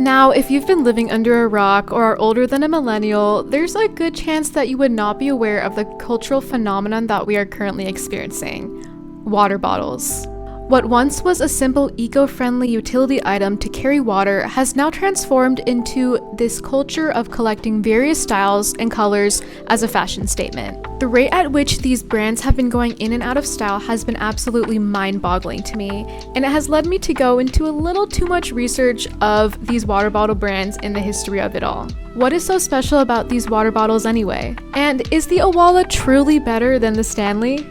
Now, if you've been living under a rock or are older than a millennial, there's a good chance that you would not be aware of the cultural phenomenon that we are currently experiencing: water bottles. What once was a simple eco-friendly utility item to carry water has now transformed into this culture of collecting various styles and colors as a fashion statement. The rate at which these brands have been going in and out of style has been absolutely mind-boggling to me, and it has led me to go into a little too much research of these water bottle brands and the history of it all. What is so special about these water bottles anyway? And is the Owala truly better than the Stanley?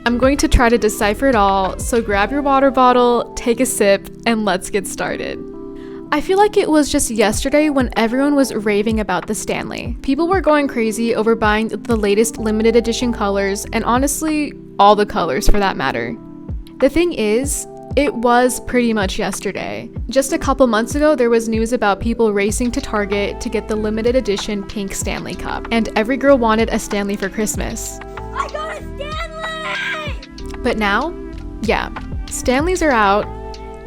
I'm going to try to decipher it all, so grab your water bottle, take a sip, and let's get started. I feel like it was just yesterday when everyone was raving about the Stanley. People were going crazy over buying the latest limited edition colors, and honestly, all the colors for that matter. The thing is, it was pretty much yesterday. Just a couple months ago, there was news about people racing to Target to get the limited edition pink Stanley cup, and every girl wanted a Stanley for Christmas. I got a Stanley! But now, yeah, Stanleys are out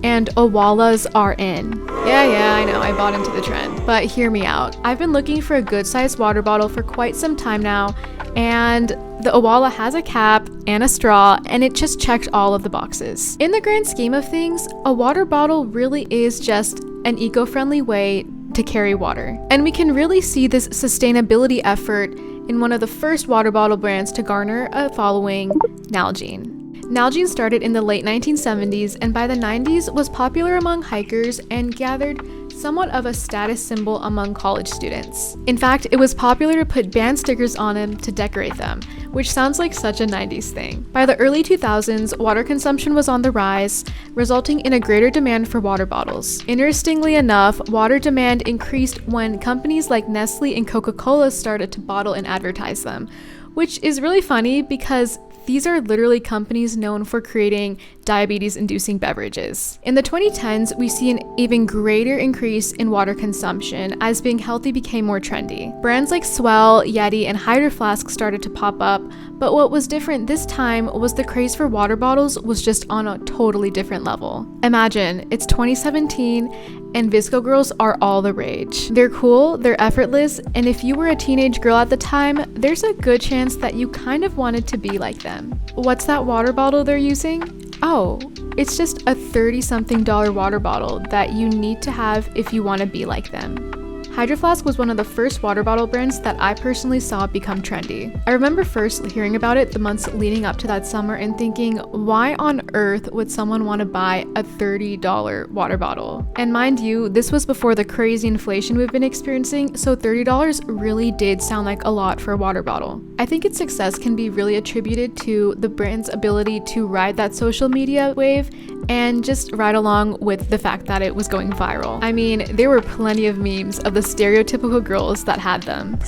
and Owalas are in. Yeah, I know, I bought into the trend. But hear me out. I've been looking for a good sized water bottle for quite some time now, and the Owala has a cap and a straw, and it just checked all of the boxes. In the grand scheme of things, a water bottle really is just an eco-friendly way to carry water. And we can really see this sustainability effort in one of the first water bottle brands to garner a following, Nalgene. Nalgene started in the late 1970s, and by the 90s was popular among hikers and gathered somewhat of a status symbol among college students. In fact, it was popular to put band stickers on them to decorate them, which sounds like such a 90s thing. By the early 2000s, water consumption was on the rise, resulting in a greater demand for water bottles. Interestingly enough, water demand increased when companies like Nestle and Coca-Cola started to bottle and advertise them, which is really funny because these are literally companies known for creating diabetes-inducing beverages. In the 2010s, we see an even greater increase in water consumption as being healthy became more trendy. Brands like S'well, Yeti, and Hydroflask started to pop up, but what was different this time was the craze for water bottles was just on a totally different level. Imagine, it's 2017, and Visco girls are all the rage. They're cool, they're effortless, and if you were a teenage girl at the time, there's a good chance that you kind of wanted to be like them. What's that water bottle they're using? Oh, it's just a $30-something water bottle that you need to have if you want to be like them. Hydroflask was one of the first water bottle brands that I personally saw become trendy. I remember first hearing about it the months leading up to that summer and thinking, why on earth would someone want to buy a $30 water bottle? And mind you, this was before the crazy inflation we've been experiencing, so $30 really did sound like a lot for a water bottle. I think its success can be really attributed to the brand's ability to ride that social media wave and just ride along with the fact that it was going viral. I mean, there were plenty of memes of the stereotypical girls that had them.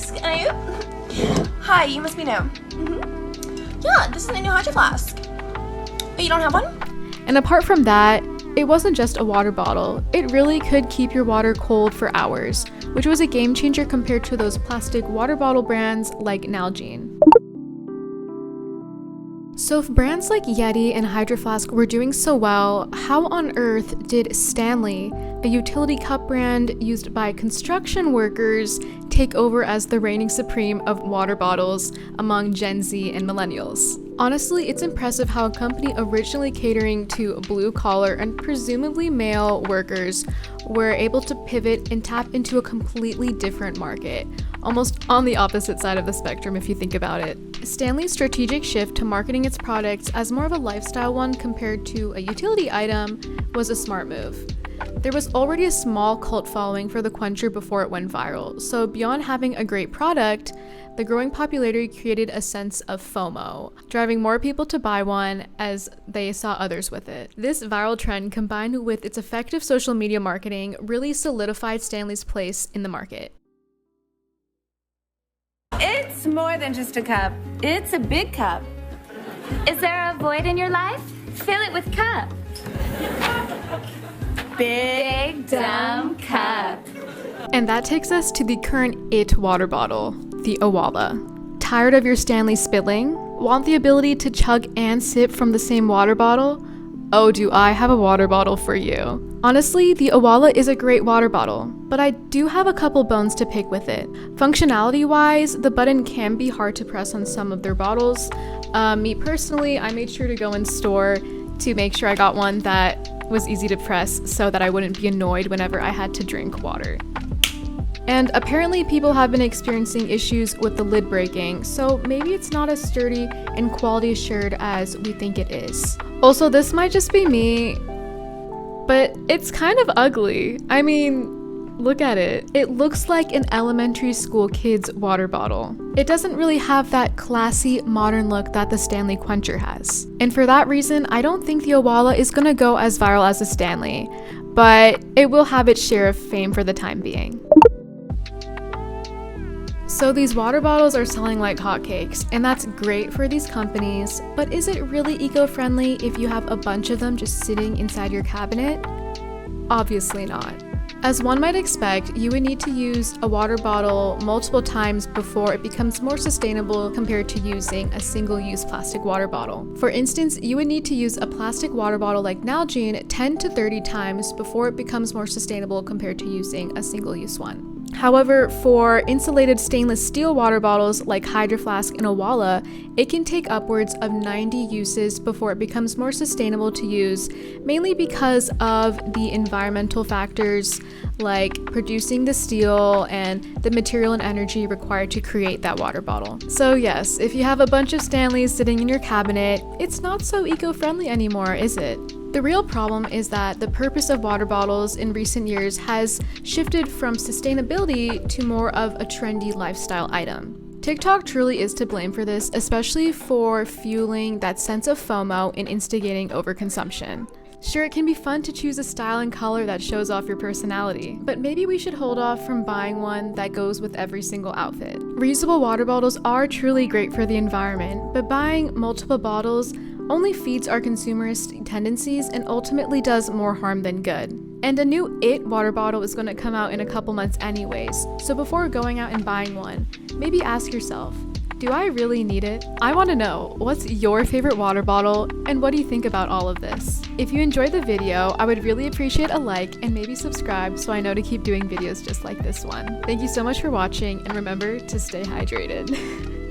Hi, you must be new. Yeah, this is the new Hydro Flask. But you don't have one? And apart from that, it wasn't just a water bottle. It really could keep your water cold for hours, which was a game changer compared to those plastic water bottle brands like Nalgene. So if brands like Yeti and Hydroflask were doing so well, how on earth did Stanley, a utility cup brand used by construction workers, take over as the reigning supreme of water bottles among Gen Z and millennials? Honestly, it's impressive how a company originally catering to blue-collar and presumably male workers were able to pivot and tap into a completely different market, almost on the opposite side of the spectrum if you think about it. Stanley's strategic shift to marketing its products as more of a lifestyle one compared to a utility item was a smart move. There was already a small cult following for the Quencher before it went viral, so beyond having a great product, the growing popularity created a sense of FOMO, driving more people to buy one as they saw others with it. This viral trend, combined with its effective social media marketing, really solidified Stanley's place in the market. It's more than just a cup. It's a big cup. Is there a void in your life? Fill it with cup. Big dumb cup. And that takes us to the current IT water bottle, the Owala. Tired of your Stanley spilling? Want the ability to chug and sip from the same water bottle? Oh, do I have a water bottle for you. Honestly, the Owala is a great water bottle, but I do have a couple bones to pick with it. Functionality-wise, the button can be hard to press on some of their bottles. Me personally, I made sure to go in store to make sure I got one that was easy to press so that I wouldn't be annoyed whenever I had to drink water. And apparently people have been experiencing issues with the lid breaking, so maybe it's not as sturdy and quality assured as we think it is. Also, this might just be me, but it's kind of ugly. I mean, look at it. It looks like an elementary school kid's water bottle. It doesn't really have that classy, modern look that the Stanley Quencher has. And for that reason, I don't think the Owala is gonna go as viral as the Stanley, but it will have its share of fame for the time being. So these water bottles are selling like hotcakes, and that's great for these companies, but is it really eco-friendly if you have a bunch of them just sitting inside your cabinet? Obviously not. As one might expect, you would need to use a water bottle multiple times before it becomes more sustainable compared to using a single-use plastic water bottle. For instance, you would need to use a plastic water bottle like Nalgene 10 to 30 times before it becomes more sustainable compared to using a single-use one. However, for insulated stainless steel water bottles like Hydroflask and Owala, it can take upwards of 90 uses before it becomes more sustainable to use, mainly because of the environmental factors like producing the steel and the material and energy required to create that water bottle. So yes, if you have a bunch of Stanleys sitting in your cabinet, it's not so eco-friendly anymore, is it? The real problem is that the purpose of water bottles in recent years has shifted from sustainability to more of a trendy lifestyle item. TikTok truly is to blame for this, especially for fueling that sense of FOMO and instigating overconsumption. Sure, it can be fun to choose a style and color that shows off your personality, but maybe we should hold off from buying one that goes with every single outfit. Reusable water bottles are truly great for the environment, but buying multiple bottles only feeds our consumerist tendencies and ultimately does more harm than good. And a new IT water bottle is going to come out in a couple months anyways, so before going out and buying one, maybe ask yourself, do I really need it? I want to know, what's your favorite water bottle and what do you think about all of this? If you enjoyed the video, I would really appreciate a like and maybe subscribe so I know to keep doing videos just like this one. Thank you so much for watching and remember to stay hydrated.